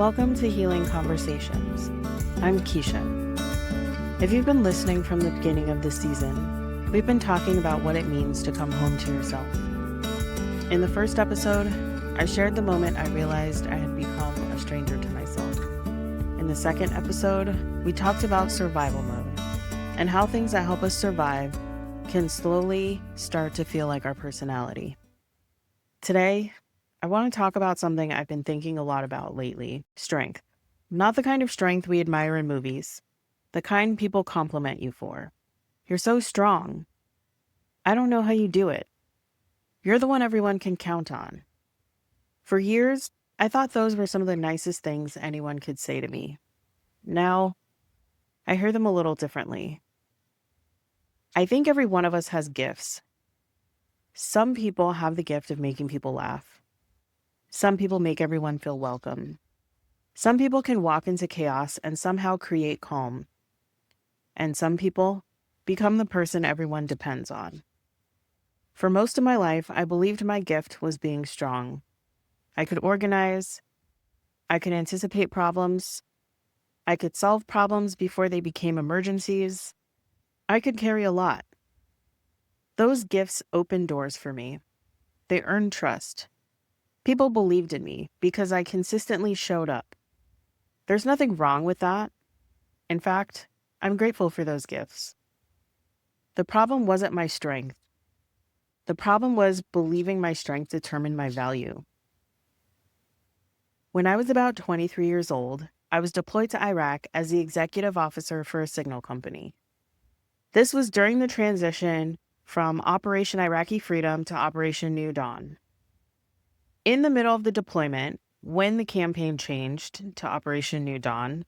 Welcome to Healing Conversations. I'm Kesha. If you've been listening from the beginning of this season, we've been talking about what it means to come home to yourself. In the first episode, I shared the moment I realized I had become a stranger to myself. In the second episode, we talked about survival mode and how things that help us survive can slowly start to feel like our personality. Today, I want to talk about something I've been thinking a lot about lately: strength. Not the kind of strength we admire in movies, the kind people compliment you for. You're so strong. I don't know how you do it. You're the one everyone can count on. For years, I thought those were some of the nicest things anyone could say to me. Now, I hear them a little differently. I think every one of us has gifts. Some people have the gift of making people laugh. Some people make everyone feel welcome. Some people can walk into chaos and somehow create calm. And some people become the person everyone depends on. For most of my life, I believed my gift was being strong. I could organize. I could anticipate problems. I could solve problems before they became emergencies. I could carry a lot. Those gifts opened doors for me. They earned trust. People believed in me because I consistently showed up. There's nothing wrong with that. In fact, I'm grateful for those gifts. The problem wasn't my strength. The problem was believing my strength determined my value. When I was about 23 years old, I was deployed to Iraq as the executive officer for a signal company. This was during the transition from Operation Iraqi Freedom to Operation New Dawn. In the middle of the deployment, when the campaign changed to Operation New Dawn,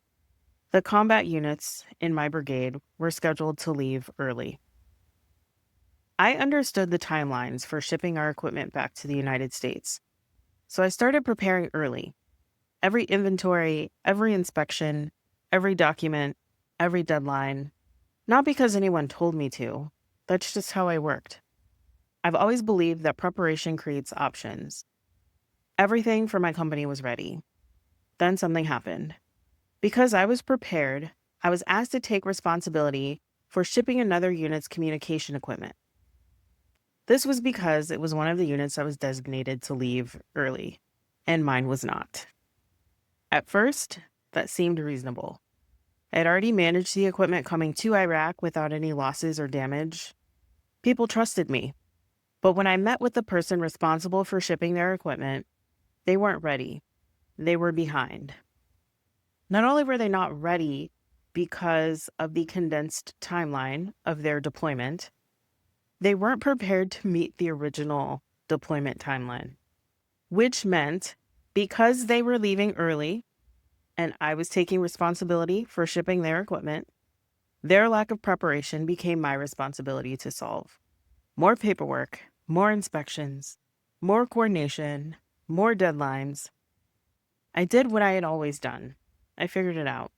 the combat units in my brigade were scheduled to leave early. I understood the timelines for shipping our equipment back to the United States, so I started preparing early. Every inventory, every inspection, every document, every deadline, not because anyone told me to. That's just how I worked. I've always believed that preparation creates options. Everything for my company was ready. Then something happened. Because I was prepared, I was asked to take responsibility for shipping another unit's communication equipment. This was because it was one of the units that was designated to leave early, and mine was not. At first, that seemed reasonable. I had already managed the equipment coming to Iraq without any losses or damage. People trusted me. But when I met with the person responsible for shipping their equipment, they weren't ready. They were behind. Not only were they not ready because of the condensed timeline of their deployment, they weren't prepared to meet the original deployment timeline, which meant because they were leaving early and I was taking responsibility for shipping their equipment, their lack of preparation became my responsibility to solve. More paperwork, more inspections, more coordination, more deadlines. I did what I had always done. I figured it out.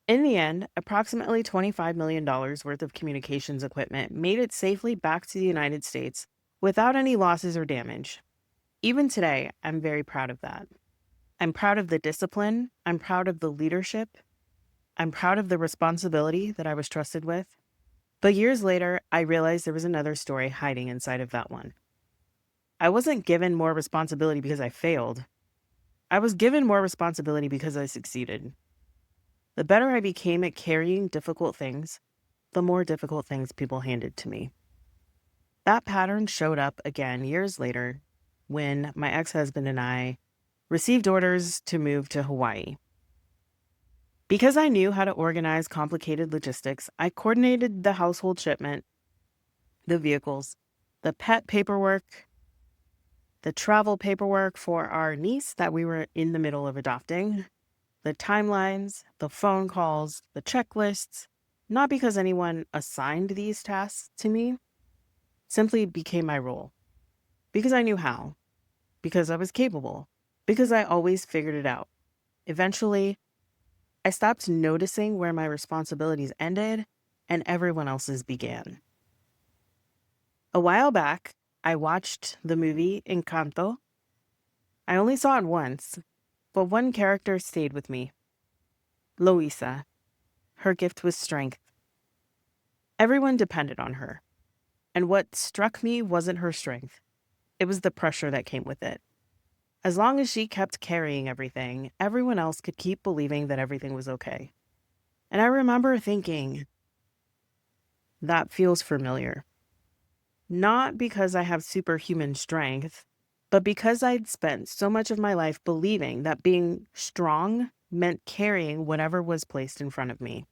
In the end, approximately $25 million worth of communications equipment made it safely back to the United States without any losses or damage. Even today, I'm very proud of that. I'm proud of the discipline. I'm proud of the leadership. I'm proud of the responsibility that I was trusted with. But years later, I realized there was another story hiding inside of that one. I wasn't given more responsibility because I failed. I was given more responsibility because I succeeded. The better I became at carrying difficult things, the more difficult things people handed to me. That pattern showed up again years later when my ex-husband and I received orders to move to Hawaii. Because I knew how to organize complicated logistics, I coordinated the household shipment, the vehicles, the pet paperwork, the travel paperwork for our niece that we were in the middle of adopting, the timelines, the phone calls, the checklists, not because anyone assigned these tasks to me, simply became my role. Because I knew how, because I was capable, because I always figured it out. Eventually, I stopped noticing where my responsibilities ended and everyone else's began. A while back, I watched the movie Encanto. I only saw it once, but one character stayed with me. Luisa. Her gift was strength. Everyone depended on her. And what struck me wasn't her strength. It was the pressure that came with it. As long as she kept carrying everything, everyone else could keep believing that everything was okay. And I remember thinking, that feels familiar. Not because I have superhuman strength, but because I'd spent so much of my life believing that being strong meant carrying whatever was placed in front of me.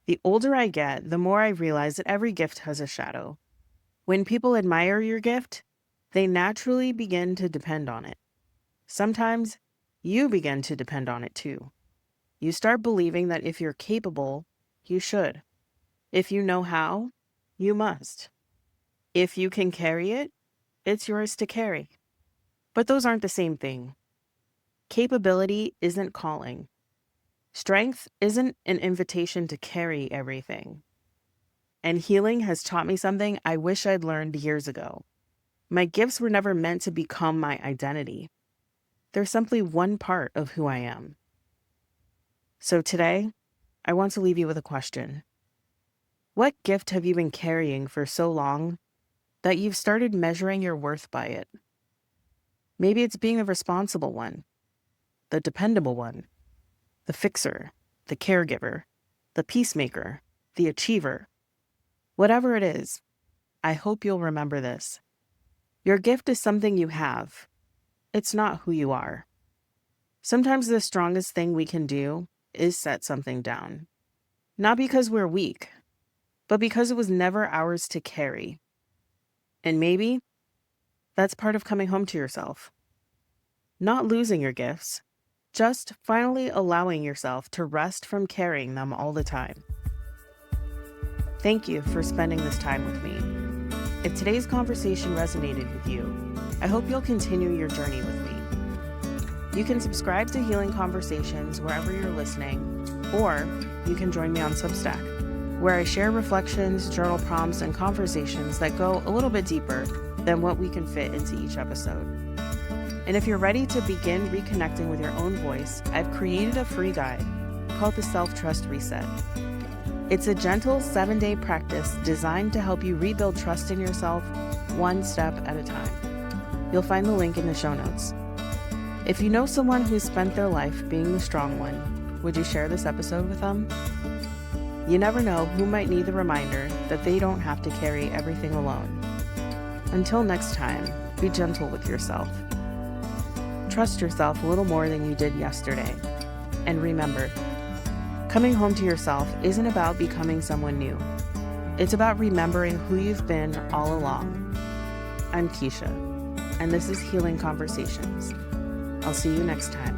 The older I get, the more I realize that every gift has a shadow. When people admire your gift, they naturally begin to depend on it. Sometimes you begin to depend on it too. You start believing that if you're capable, you should. If you know how, you must. If you can carry it, it's yours to carry. But those aren't the same thing. Capability isn't calling. Strength isn't an invitation to carry everything. And healing has taught me something I wish I'd learned years ago. My gifts were never meant to become my identity. They're simply one part of who I am. So today, I want to leave you with a question. What gift have you been carrying for so long that you've started measuring your worth by it? Maybe it's being the responsible one, the dependable one, the fixer, the caregiver, the peacemaker, the achiever. Whatever it is, I hope you'll remember this. Your gift is something you have. It's not who you are. Sometimes the strongest thing we can do is set something down. Not because we're weak, but because it was never ours to carry. And maybe that's part of coming home to yourself. Not losing your gifts, just finally allowing yourself to rest from carrying them all the time. Thank you for spending this time with me. If today's conversation resonated with you, I hope you'll continue your journey with me. You can subscribe to Healing Conversations wherever you're listening, or you can join me on Substack, where I share reflections, journal prompts, and conversations that go a little bit deeper than what we can fit into each episode. And if you're ready to begin reconnecting with your own voice, I've created a free guide called the Self-Trust Reset. It's a gentle 7-day practice designed to help you rebuild trust in yourself one step at a time. You'll find the link in the show notes. If you know someone who's spent their life being the strong one, would you share this episode with them? You never know who might need the reminder that they don't have to carry everything alone. Until next time, be gentle with yourself. Trust yourself a little more than you did yesterday. And remember, coming home to yourself isn't about becoming someone new. It's about remembering who you've been all along. I'm Kesha, and this is Healing Conversations. I'll see you next time.